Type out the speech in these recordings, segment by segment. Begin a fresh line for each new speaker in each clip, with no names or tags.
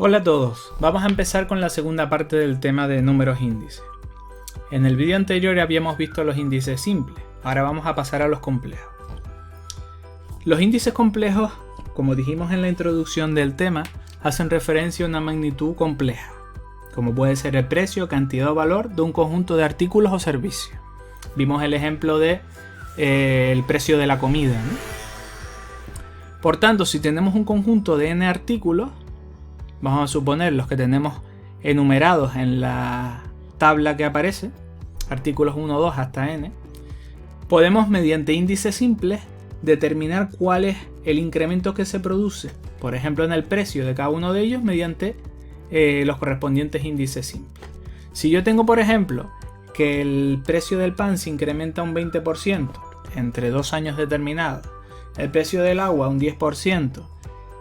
Hola a todos, vamos a empezar con la segunda parte del tema de números índices. En el vídeo anterior habíamos visto los índices simples, ahora vamos a pasar a los complejos. Los índices complejos, como dijimos en la introducción del tema, hacen referencia a una magnitud compleja, como puede ser el precio, cantidad o valor de un conjunto de artículos o servicios. Vimos el ejemplo de el precio de la comida, ¿no? Por tanto, si tenemos un conjunto de n artículos, vamos a suponer los que tenemos enumerados en la tabla que aparece, artículos 1, 2 hasta n, podemos mediante índices simples determinar cuál es el incremento que se produce, por ejemplo en el precio de cada uno de ellos mediante los correspondientes índices simples. Si yo tengo, por ejemplo, que el precio del pan se incrementa un 20% entre 2 años determinados, el precio del agua un 10%,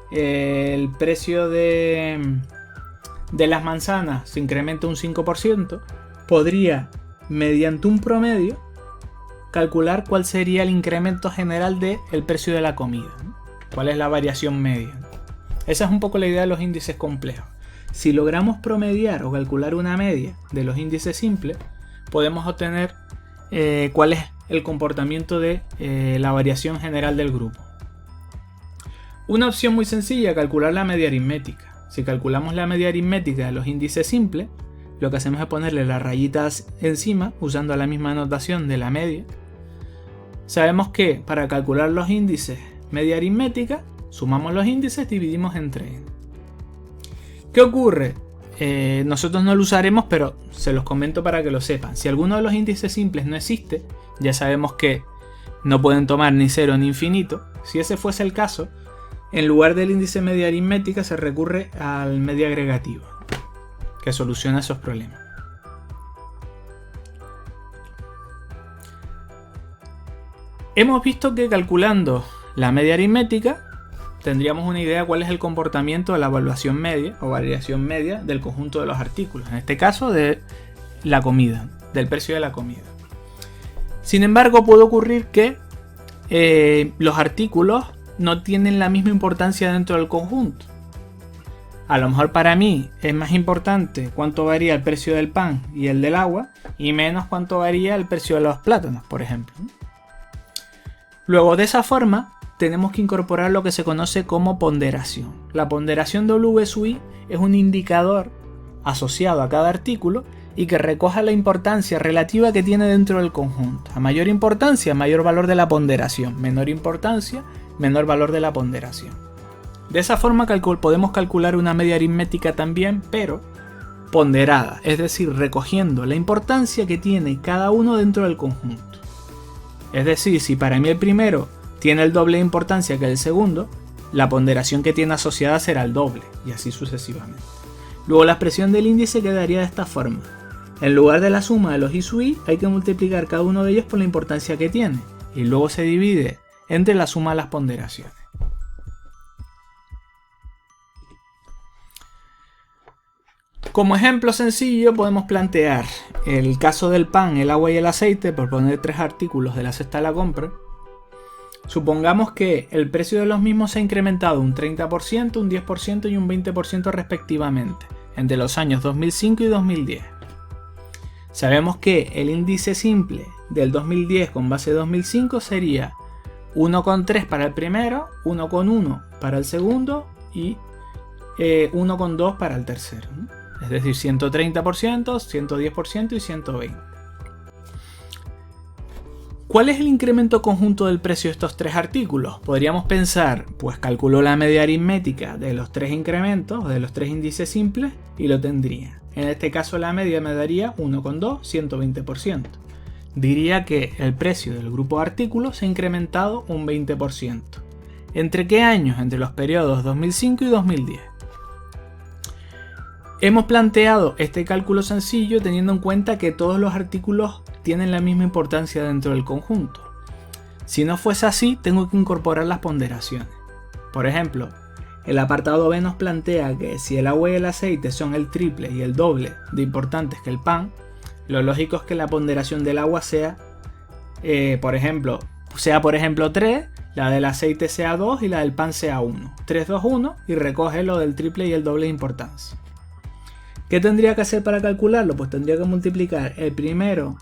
el precio de las manzanas se incrementa un 5%, podría, mediante un promedio, calcular cuál sería el incremento general del precio de la comida, ¿no? Cuál es la variación media. Esa es un poco la idea de los índices complejos. Si logramos promediar o calcular una media de los índices simples, podemos obtener cuál es el comportamiento de la variación general del grupo. Una opción muy sencilla es calcular la media aritmética. Si calculamos la media aritmética de los índices simples, lo que hacemos es ponerle las rayitas encima usando la misma notación de la media. Sabemos que para calcular los índices media aritmética, sumamos los índices, dividimos entre n. ¿Qué ocurre? Nosotros no lo usaremos, pero se los comento para que lo sepan. Si alguno de los índices simples no existe, ya sabemos que no pueden tomar ni 0 ni infinito. Si ese fuese el caso, en lugar del índice media aritmética se recurre al media agregativa, que soluciona esos problemas. Hemos visto que calculando la media aritmética tendríamos una idea de cuál es el comportamiento de la evaluación media o variación media del conjunto de los artículos, en este caso de la comida, del precio de la comida. Sin embargo, puede ocurrir que los artículos no tienen la misma importancia dentro del conjunto. A lo mejor para mí es más importante cuánto varía el precio del pan y el del agua, y menos cuánto varía el precio de los plátanos, por ejemplo. Luego, de esa forma, tenemos que incorporar lo que se conoce como ponderación. La ponderación W sub I es un indicador asociado a cada artículo y que recoja la importancia relativa que tiene dentro del conjunto. A mayor importancia, mayor valor de la ponderación. Menor importancia, menor valor de la ponderación. De esa forma podemos calcular una media aritmética también, pero ponderada, es decir, recogiendo la importancia que tiene cada uno dentro del conjunto. Es decir, si para mí el primero tiene el doble de importancia que el segundo, la ponderación que tiene asociada será el doble, y así sucesivamente. Luego la expresión del índice quedaría de esta forma. En lugar de la suma de los I sub I, hay que multiplicar cada uno de ellos por la importancia que tiene, y luego se divide entre la suma de las ponderaciones. Como ejemplo sencillo podemos plantear el caso del pan, el agua y el aceite, por poner 3 artículos de la cesta de la compra. Supongamos que el precio de los mismos se ha incrementado un 30%, un 10% y un 20% respectivamente entre los años 2005 y 2010. Sabemos que el índice simple del 2010 con base 2005 sería 1,3 para el primero, 1,1 para el segundo y 1,2 para el tercero, ¿no? Es decir, 130%, 110% y 120%. ¿Cuál es el incremento conjunto del precio de estos 3 artículos? Podríamos pensar, pues calculo la media aritmética de los 3 incrementos o de los 3 índices simples y lo tendría. En este caso la media me daría 1,2, 120%. Diría que el precio del grupo de artículos se ha incrementado un 20%. ¿Entre qué años? Entre los periodos 2005 y 2010. Hemos planteado este cálculo sencillo teniendo en cuenta que todos los artículos tienen la misma importancia dentro del conjunto. Si no fuese así, tengo que incorporar las ponderaciones. Por ejemplo, el apartado B nos plantea que si el agua y el aceite son el triple y el doble de importantes que el pan, lo lógico es que la ponderación del agua sea, por ejemplo, sea por ejemplo 3, la del aceite sea 2 y la del pan sea 1. 3, 2, 1 y recoge lo del triple y el doble de importancia. ¿Qué tendría que hacer para calcularlo? Pues tendría que multiplicar el primero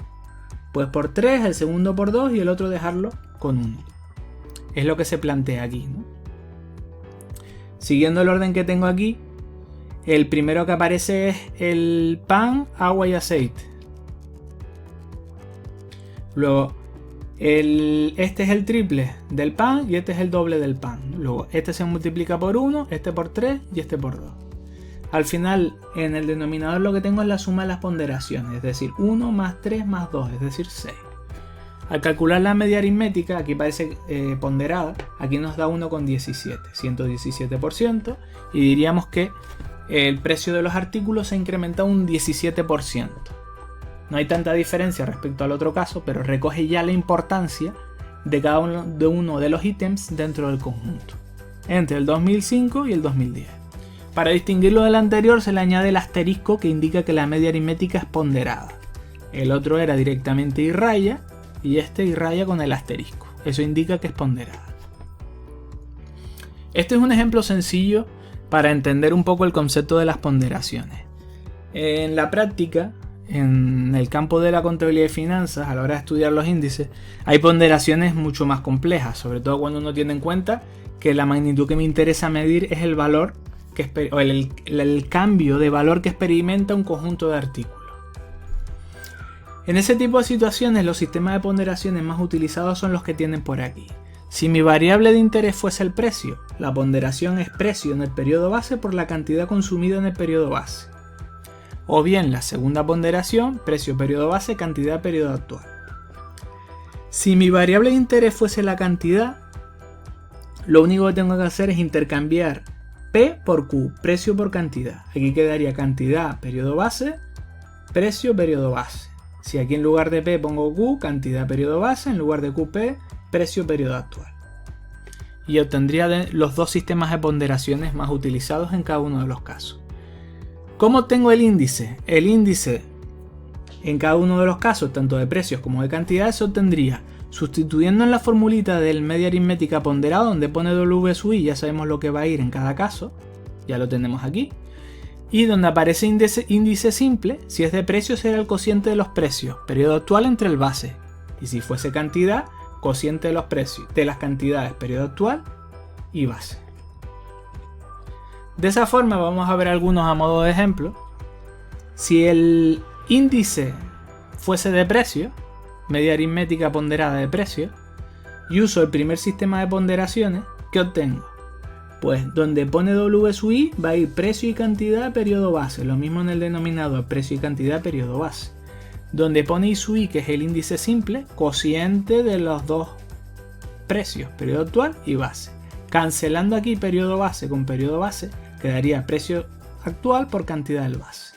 pues por 3, el segundo por 2 y el otro dejarlo con 1. Es lo que se plantea aquí, ¿no? Siguiendo el orden que tengo aquí, el primero que aparece es el pan, agua y aceite. Luego, este es el triple del pan y este es el doble del pan. Luego, este se multiplica por 1, este por 3 y este por 2. Al final, en el denominador lo que tengo es la suma de las ponderaciones, es decir, 1 más 3 más 2, es decir, 6. Al calcular la media aritmética, aquí parece ponderada, aquí nos da 1,17, 117%, y diríamos que el precio de los artículos se incrementa un 17%. No hay tanta diferencia respecto al otro caso, pero recoge ya la importancia de cada uno de los ítems dentro del conjunto, entre el 2005 y el 2010. Para distinguirlo del anterior se le añade el asterisco que indica que la media aritmética es ponderada. El otro era directamente y raya, y este irraya con el asterisco. Eso indica que es ponderada. Este es un ejemplo sencillo para entender un poco el concepto de las ponderaciones. En la práctica, en el campo de la contabilidad y finanzas, a la hora de estudiar los índices, hay ponderaciones mucho más complejas, sobre todo cuando uno tiene en cuenta que la magnitud que me interesa medir es el valor o el cambio de valor que experimenta un conjunto de artículos. En ese tipo de situaciones, los sistemas de ponderaciones más utilizados son los que tienen por aquí. Si mi variable de interés fuese el precio, la ponderación es precio en el periodo base por la cantidad consumida en el periodo base. O bien la segunda ponderación, precio periodo base, cantidad periodo actual. Si mi variable de interés fuese la cantidad, lo único que tengo que hacer es intercambiar P por Q, precio por cantidad. Aquí quedaría cantidad periodo base, precio periodo base. Si aquí en lugar de P pongo Q, cantidad periodo base, en lugar de QP, precio periodo actual. Y obtendría los dos sistemas de ponderaciones más utilizados en cada uno de los casos. ¿Cómo tengo el índice? El índice en cada uno de los casos, tanto de precios como de cantidades, se obtendría sustituyendo en la formulita del media aritmética ponderado, donde pone W sub I, ya sabemos lo que va a ir en cada caso, ya lo tenemos aquí. Y donde aparece índice simple, si es de precios será el cociente de los precios, periodo actual entre el base. Y si fuese cantidad, cociente de los precios, de las cantidades, periodo actual y base. De esa forma vamos a ver algunos a modo de ejemplo. Si el índice fuese de precio, media aritmética ponderada de precio, y uso el primer sistema de ponderaciones, ¿qué obtengo? Pues donde pone W sub I va a ir precio y cantidad periodo base, lo mismo en el denominador, precio y cantidad periodo base. Donde pone I sub I, que es el índice simple, cociente de los dos precios, periodo actual y base. Cancelando aquí periodo base con periodo base, quedaría precio actual por cantidad del base.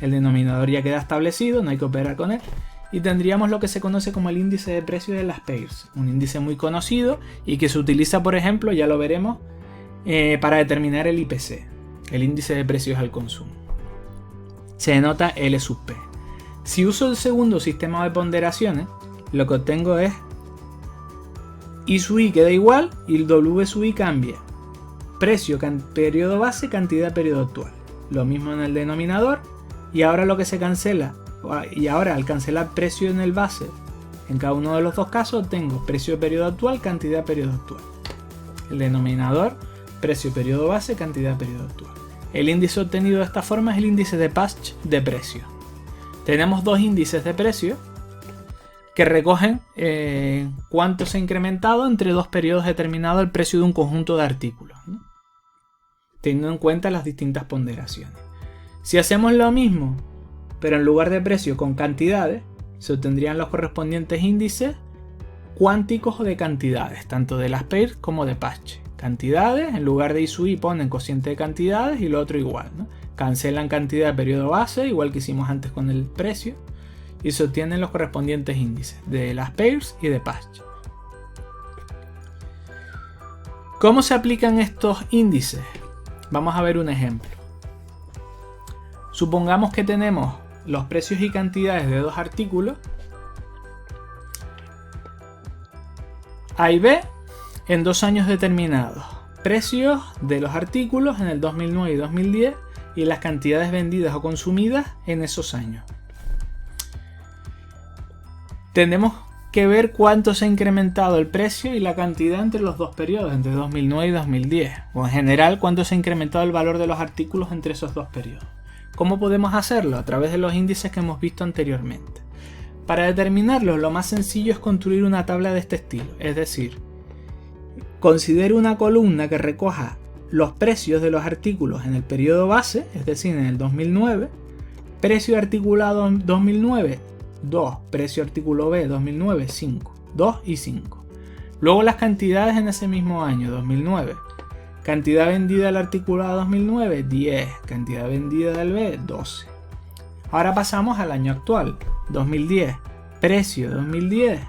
El denominador ya queda establecido, no hay que operar con él. Y tendríamos lo que se conoce como el índice de precio de las Peirce, un índice muy conocido y que se utiliza, por ejemplo, ya lo veremos, para determinar el IPC, el índice de precios al consumo. Se denota L sub P. Si uso el segundo sistema de ponderaciones, lo que obtengo es I sub I queda igual y el W sub I cambia. Precio, periodo base, cantidad, periodo actual. Lo mismo en el denominador y ahora lo que se cancela, y ahora al cancelar precio en el base, en cada uno de los dos casos tengo precio, periodo actual, cantidad, periodo actual. El denominador, precio, periodo base, cantidad, periodo actual. El índice obtenido de esta forma es el índice de Pasch de precio. Tenemos dos índices de precio que recogen cuánto se ha incrementado entre dos periodos determinados el precio de un conjunto de artículos, ¿no? Teniendo en cuenta las distintas ponderaciones. Si hacemos lo mismo, pero en lugar de precio con cantidades, se obtendrían los correspondientes índices cuánticos de cantidades, tanto de las Peirce como de Pasch. Cantidades, en lugar de I sub I ponen cociente de cantidades y lo otro igual, ¿no? Cancelan cantidad de periodo base, igual que hicimos antes con el precio, y se obtienen los correspondientes índices de las Peirce y de Pasch. ¿Cómo se aplican estos índices? Vamos a ver un ejemplo. Supongamos que tenemos los precios y cantidades de dos artículos A y B en 2 años determinados. Precios de los artículos en el 2009 y 2010 y las cantidades vendidas o consumidas en esos años. Tenemos que ver cuánto se ha incrementado el precio y la cantidad entre los dos periodos, entre 2009 y 2010, o en general cuánto se ha incrementado el valor de los artículos entre esos dos periodos. ¿Cómo podemos hacerlo? A través de los índices que hemos visto anteriormente. Para determinarlo, lo más sencillo es construir una tabla de este estilo, es decir, considere una columna que recoja los precios de los artículos en el periodo base, es decir, en el 2009, precio articulado en 2009, 2, precio artículo B 2009, 5, 2 y 5. Luego las cantidades en ese mismo año, 2009. Cantidad vendida del articulado 2009, 10. Cantidad vendida del B, 12. Ahora pasamos al año actual, 2010. Precio 2010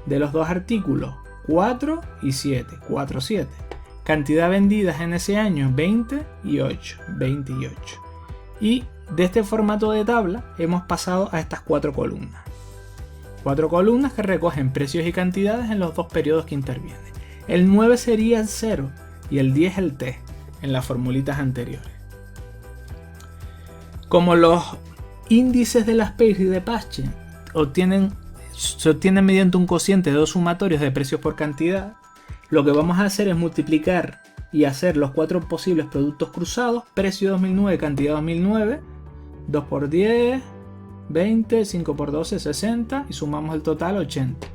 de los dos artículos, 4 y 7, 4, 7. Cantidad vendidas en ese año, 20 y 8, 28. Y de este formato de tabla hemos pasado a estas 4 columnas. 4 columnas que recogen precios y cantidades en los dos periodos que intervienen. El 9 sería el 0 y el 10 el T en las formulitas anteriores. Como los índices de las Peirce y de Paschen se obtienen mediante un cociente de dos sumatorios de precios por cantidad, lo que vamos a hacer es multiplicar y hacer los 4 posibles productos cruzados, precio 2009, cantidad 2009, 2 por 10, 20, 5 por 12, 60 y sumamos el total 80.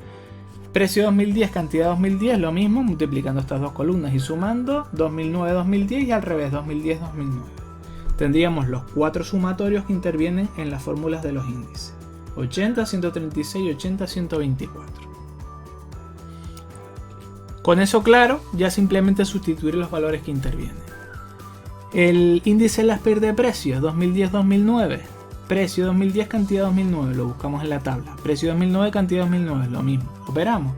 Precio 2010, cantidad 2010, lo mismo, multiplicando estas dos columnas y sumando 2009, 2010 y al revés, 2010, 2009. Tendríamos los 4 sumatorios que intervienen en las fórmulas de los índices. 80, 136, 80, 124. Con eso claro, ya simplemente sustituir los valores que intervienen. El índice de las Peirce de precios 2010-2009, precio 2010, cantidad 2009, lo buscamos en la tabla. Precio 2009, cantidad 2009, lo mismo. Operamos.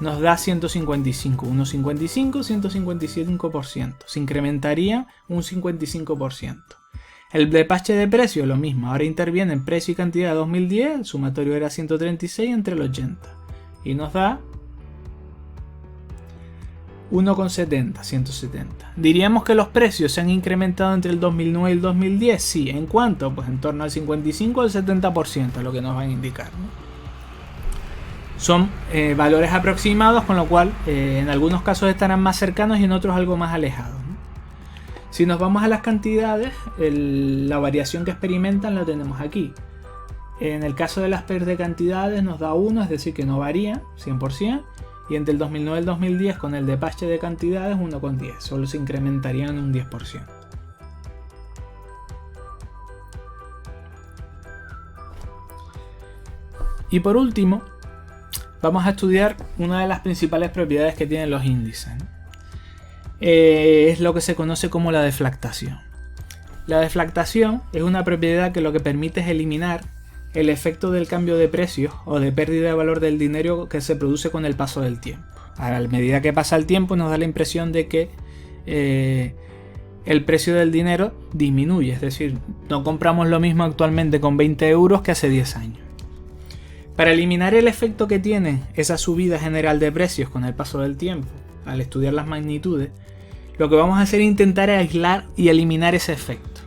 Nos da 155, 1,55, 155%. Se incrementaría un 55%. El de Paschen de precio, lo mismo. Ahora intervienen precio y cantidad 2010, el sumatorio era 136 entre el 80. Y nos da 1,70, 170. ¿Diríamos que los precios se han incrementado entre el 2009 y el 2010? Sí. ¿En cuánto? Pues en torno al 55 o al 70%, lo que nos van a indicar, ¿no? Son valores aproximados, con lo cual en algunos casos estarán más cercanos y en otros algo más alejados, ¿no? Si nos vamos a las cantidades, la variación que experimentan la tenemos aquí. En el caso de las Peirce de cantidades nos da 1, es decir que no varía 100%. Y entre el 2009 y el 2010 con el de Paschen de cantidades 1,10, solo se incrementarían en un 10%. Y por último, vamos a estudiar una de las principales propiedades que tienen los índices, ¿no? Es lo que se conoce como la deflactación. La deflactación es una propiedad que lo que permite es eliminar el efecto del cambio de precios o de pérdida de valor del dinero que se produce con el paso del tiempo. A medida que pasa el tiempo nos da la impresión de que el precio del dinero disminuye, es decir, no compramos lo mismo actualmente con 20 euros que hace 10 años. Para eliminar el efecto que tiene esa subida general de precios con el paso del tiempo, al estudiar las magnitudes, lo que vamos a hacer es intentar aislar y eliminar ese efecto.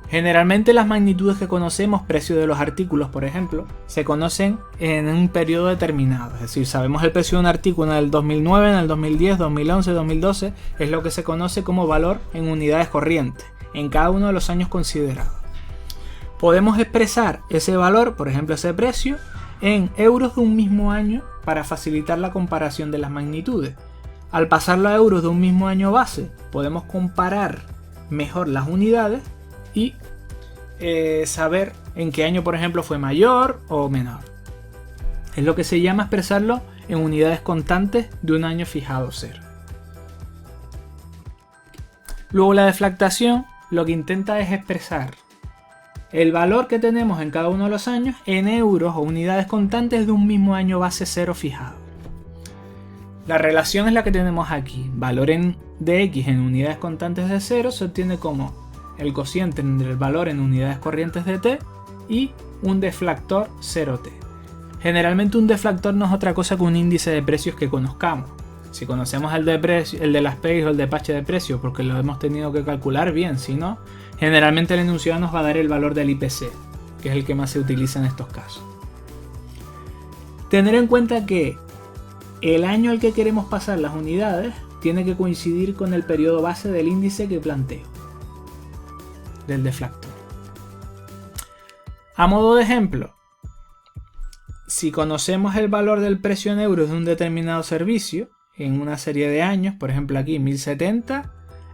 Generalmente las magnitudes que conocemos, precio de los artículos por ejemplo, se conocen en un periodo determinado. Es decir, sabemos el precio de un artículo en el 2009, en el 2010, 2011, 2012, es lo que se conoce como valor en unidades corrientes, en cada uno de los años considerados. Podemos expresar ese valor, por ejemplo ese precio, en euros de un mismo año para facilitar la comparación de las magnitudes. Al pasarlo a euros de un mismo año base, podemos comparar mejor las unidades y saber en qué año, por ejemplo, fue mayor o menor. Es lo que se llama expresarlo en unidades constantes de un año fijado 0. Luego la deflactación lo que intenta es expresar el valor que tenemos en cada uno de los años en euros o unidades constantes de un mismo año base 0 fijado. La relación es la que tenemos aquí. Valor de x en unidades constantes de 0 se obtiene como el cociente entre el valor en unidades corrientes de t y un deflactor 0t. Generalmente un deflactor no es otra cosa que un índice de precios que conozcamos. Si conocemos el de las PEGs o el de parche de precios porque lo hemos tenido que calcular bien, si no, generalmente el enunciado nos va a dar el valor del IPC, que es el que más se utiliza en estos casos. Tener en cuenta que el año al que queremos pasar las unidades tiene que coincidir con el periodo base del índice que planteo, del deflactor. A modo de ejemplo, si conocemos el valor del precio en euros de un determinado servicio en una serie de años, por ejemplo aquí 1070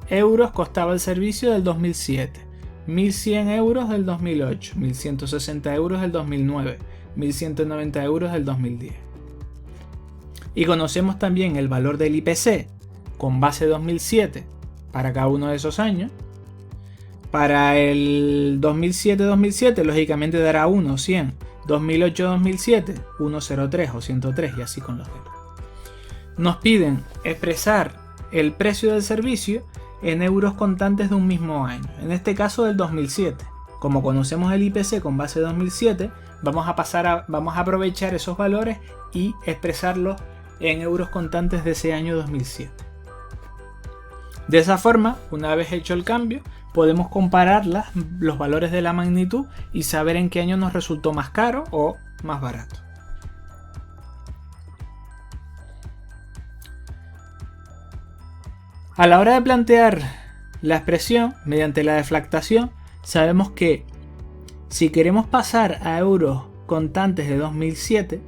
euros costaba el servicio del 2007, 1100 euros del 2008, 1160 euros del 2009, 1190 euros del 2010. Y conocemos también el valor del IPC con base 2007 para cada uno de esos años. Para el 2007-2007 lógicamente dará 1, 100. 2008-2007, 103 o 103 y así con los demás. Nos piden expresar el precio del servicio en euros contantes de un mismo año, en este caso del 2007. Como conocemos el IPC con base 2007, vamos a aprovechar esos valores y expresarlos en euros contantes de ese año 2007. De esa forma, una vez hecho el cambio, podemos comparar los valores de la magnitud y saber en qué año nos resultó más caro o más barato. A la hora de plantear la expresión mediante la deflactación, sabemos que si queremos pasar a euros contantes de 2007,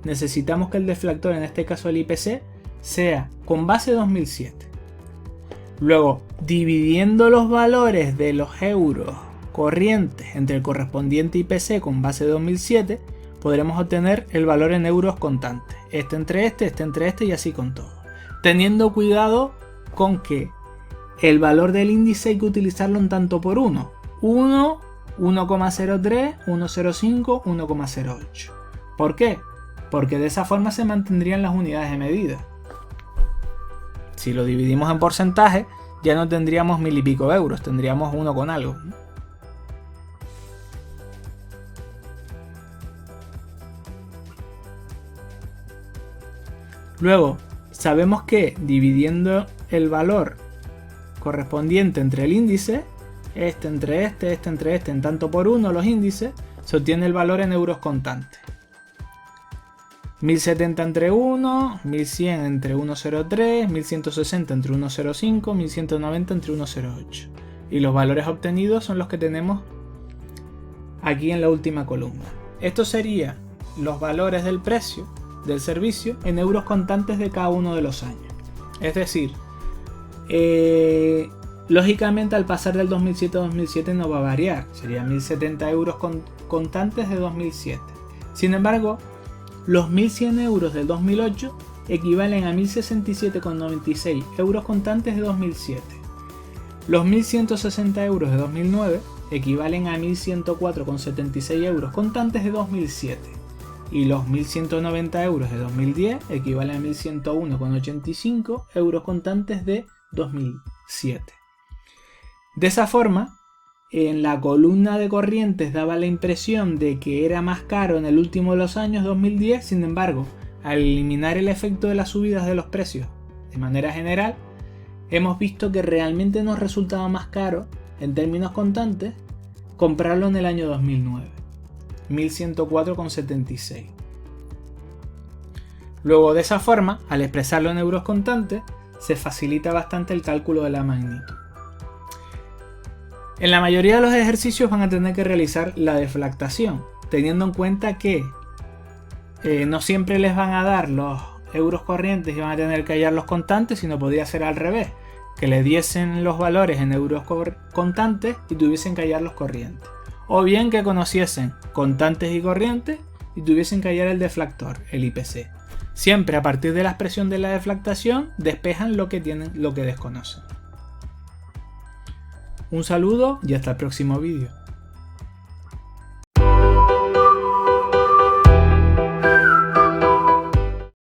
necesitamos que el deflactor, en este caso el IPC, sea con base 2007. Luego, dividiendo los valores de los euros corrientes entre el correspondiente IPC con base 2007, podremos obtener el valor en euros contantes. Este entre este y así con todo. Teniendo cuidado con que el valor del índice hay que utilizarlo en tanto por uno. 1, 1,03, 1,05, 1,08. ¿Por qué? Porque de esa forma se mantendrían las unidades de medida. Si lo dividimos en porcentaje, ya no tendríamos 1000 y pico euros, tendríamos 1 con algo. Luego, sabemos que dividiendo el valor correspondiente entre el índice, este entre este, en tanto por uno los índices, se obtiene el valor en euros contantes. 1070 entre 1, 1100 entre 1,03, 1160 entre 1,05, 1190 entre 1,08. Y los valores obtenidos son los que tenemos aquí en la última columna. Estos serían los valores del precio del servicio en euros contantes de cada uno de los años. Es decir, lógicamente al pasar del 2007 a 2007 no va a variar. Serían 1070 euros contantes de 2007. Sin embargo, los 1100 euros del 2008 equivalen a 1067,96 euros contantes de 2007. Los 1160 euros de 2009 equivalen a 1104,76 euros contantes de 2007. Y los 1190 euros de 2010 equivalen a 1101,85 euros contantes de 2007. De esa forma, en la columna de corrientes daba la impresión de que era más caro en el último de los años 2010, sin embargo, al eliminar el efecto de las subidas de los precios de manera general, hemos visto que realmente nos resultaba más caro, en términos contantes, comprarlo en el año 2009, 1104,76. Luego, de esa forma, al expresarlo en euros contantes, se facilita bastante el cálculo de la magnitud. En la mayoría de los ejercicios van a tener que realizar la deflactación, teniendo en cuenta que no siempre les van a dar los euros corrientes y van a tener que hallar los contantes, sino podría ser al revés, que le diesen los valores en euros contantes y tuviesen que hallar los corrientes. O bien que conociesen contantes y corrientes y tuviesen que hallar el deflactor, el IPC. Siempre a partir de la expresión de la deflactación despejan lo que desconocen. Un saludo y hasta el próximo vídeo.